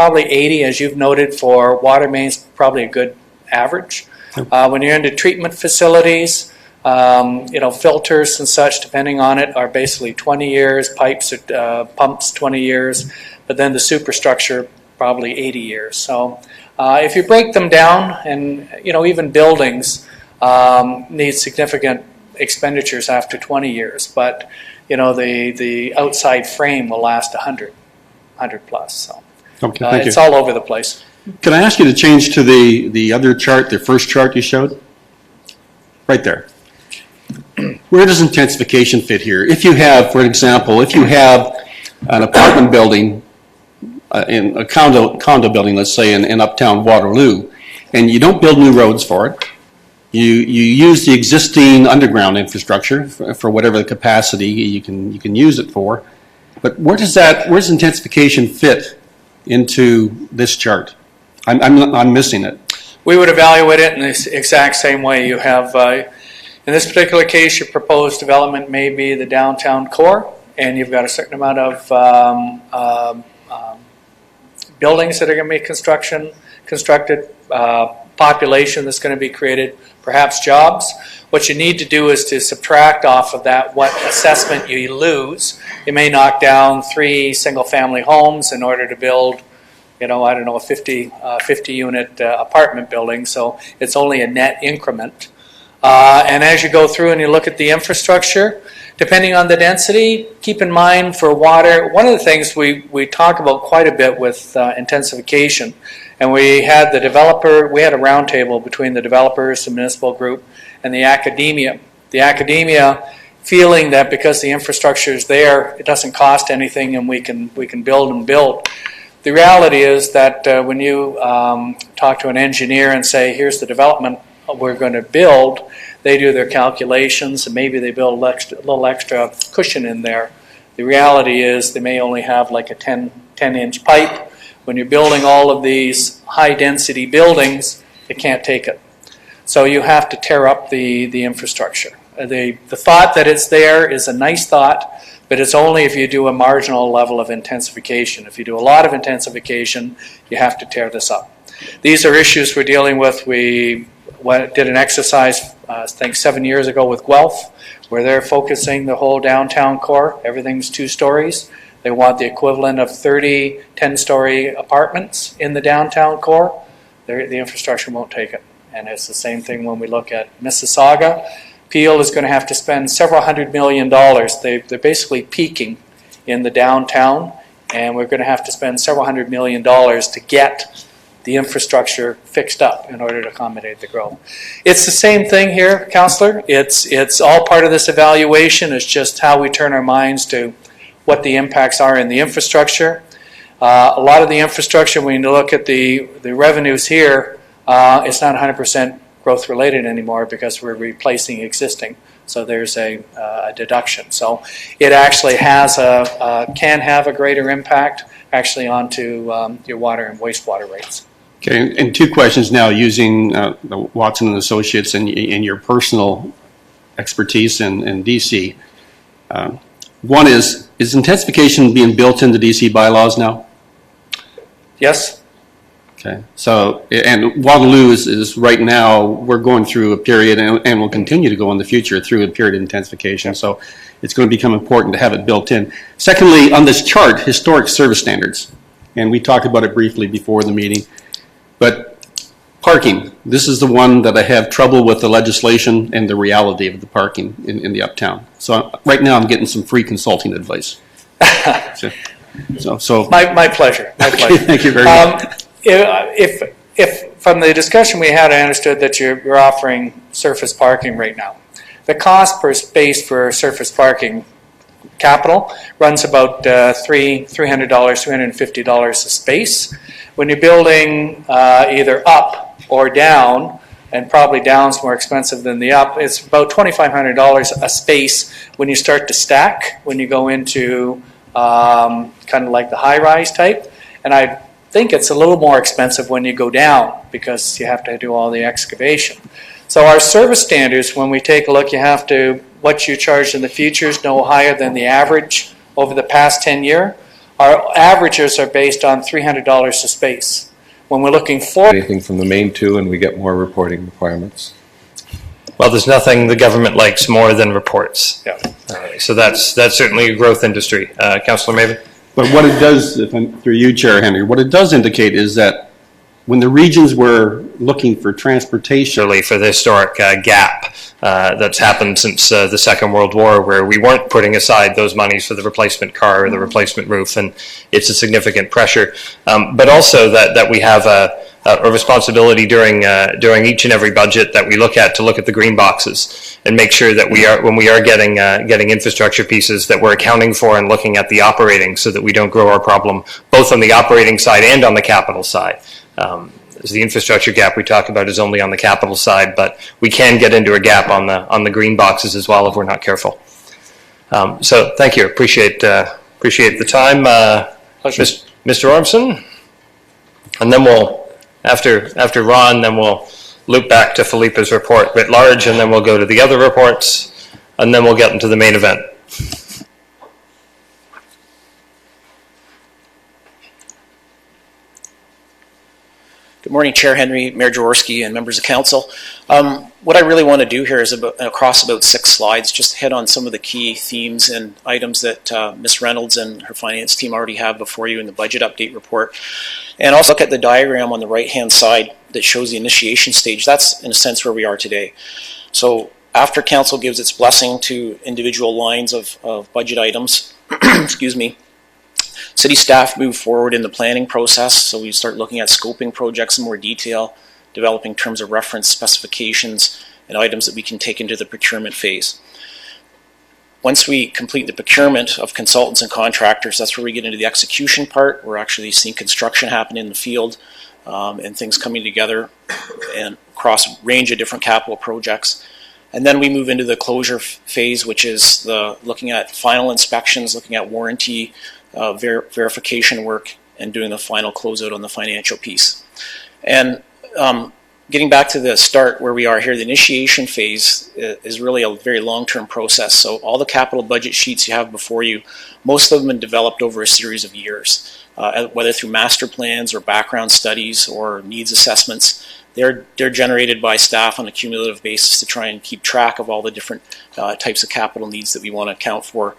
probably 80, as you've noted, for water mains, probably a good average. When you're into treatment facilities, filters and such, depending on it, are basically 20 years, pipes, pumps 20 years, but then the superstructure, probably 80 years. So if you break them down, and even buildings need significant expenditures after 20 years, but the outside frame will last 100 plus. So okay, thank it's you. all over the place. Can I ask you to change to the other chart, the first chart you showed? Right there. Where does intensification fit here? If you have, for example, an apartment building, in a condo building, let's say in uptown Waterloo, and you don't build new roads for it, you use the existing underground infrastructure for whatever the capacity you can use it for, but where's intensification fit into this chart? I'm missing it. We would evaluate it in the exact same way. You have, in this particular case, your proposed development may be the downtown core, and you've got a certain amount of buildings that are going to be constructed, population that's going to be created, perhaps jobs. What you need to do is to subtract off of that what assessment you lose. You may knock down 3 single-family homes in order to build, a 50 unit apartment building, so it's only a net increment. And as you go through and you look at the infrastructure, depending on the density, keep in mind for water, one of the things we talk about quite a bit with intensification, and we had a roundtable between the developers, the municipal group, and the academia. The academia feeling that because the infrastructure is there, it doesn't cost anything and we can build and build. The reality is that when you talk to an engineer and say, here's the development we're going to build, they do their calculations and maybe they build a little extra cushion in there. The reality is they may only have like a 10-inch pipe. When you're building all of these high-density buildings, it can't take it. So you have to tear up the infrastructure. The thought that it's there is a nice thought, but it's only if you do a marginal level of intensification. If you do a lot of intensification, you have to tear this up. These are issues we're dealing with. We did an exercise, I think 7 years ago with Guelph, where they're focusing the whole downtown core. Everything's 2 stories. They want the equivalent of 30 10-story apartments in the downtown core. The infrastructure won't take it. And it's the same thing when we look at Mississauga. Peel is going to have to spend several $100 million. They're basically peaking in the downtown, and we're going to have to spend several $100 million to get the infrastructure fixed up in order to accommodate the growth. It's the same thing here, Councillor. It's all part of this evaluation. It's just how we turn our minds to what the impacts are in the infrastructure. A lot of the infrastructure, when you look at the revenues here, it's not 100% growth related anymore because we're replacing existing. So there's a deduction. So it actually can have a greater impact actually onto your water and wastewater rates. Okay, and 2 questions now using the Watson and Associates and your personal expertise in DC. One is intensification being built into DC bylaws now? Yes. Okay, so, and Waterloo is right now, we're going through a period and will continue to go in the future through a period of intensification, so it's going to become important to have it built in. Secondly, on this chart, historic service standards, and we talked about it briefly before the meeting, but parking, this is the one that I have trouble with the legislation and the reality of the parking in the uptown. So right now I'm getting some free consulting advice. So My pleasure. My pleasure. Thank you very much. If from the discussion we had, I understood that you're offering surface parking right now. The cost per space for surface parking capital runs about $300, $350 a space. When you're building either up or down, and probably down's more expensive than the up, it's about $2,500 a space when you start to stack, when you go into kind of like the high-rise type. And I think it's a little more expensive when you go down because you have to do all the excavation. So our service standards, when we take a look, you have to, what you charge in the future is no higher than the average over the past 10 years. Our averages are based on $300 a space. When we're looking for Anything from the main two, and we get more reporting requirements. Well, there's nothing the government likes more than reports. Yeah. So that's certainly a growth industry. Councillor Maven? But what it does, if I'm, through you, Chair Henry, what it does indicate is that when the regions were looking for transportation, Surely for the historic gap that's happened since the Second World War, where we weren't putting aside those monies for the replacement car or the replacement roof, and it's a significant pressure. But also that we have a responsibility during each and every budget that we look at to look at the green boxes and make sure that when we are getting infrastructure pieces, that we're accounting for and looking at the operating, so that we don't grow our problem both on the operating side and on the capital side. The infrastructure gap we talk about is only on the capital side, but we can get into a gap on the green boxes as well if we're not careful. So thank you. Appreciate the time, Mr. Ormson. And then we'll, after Ron, then we'll loop back to Philippa's report writ large, and then we'll go to the other reports, and then we'll get into the main event. Good morning, Chair Henry, Mayor Jaworski, and members of council. What I really want to do here is across about 6 slides, just hit on some of the key themes and items that Ms. Reynolds and her finance team already have before you in the budget update report. And also look at the diagram on the right-hand side that shows the initiation stage. That's, in a sense, where we are today. So after council gives its blessing to individual lines of budget items, excuse me, city staff move forward in the planning process, so we start looking at scoping projects in more detail, developing terms of reference, specifications, and items that we can take into the procurement phase. Once we complete the procurement of consultants and contractors, that's where we get into the execution part. We're actually seeing construction happen in the field and things coming together and across a range of different capital projects. And then we move into the closure phase, which is looking at final inspections, looking at warranty, verification work, and doing the final closeout on the financial piece. And getting back to the start where we are here, the initiation phase is really a very long-term process. So all the capital budget sheets you have before you, most of them have been developed over a series of years, whether through master plans or background studies or needs assessments. They're generated by staff on a cumulative basis to try and keep track of all the different types of capital needs that we want to account for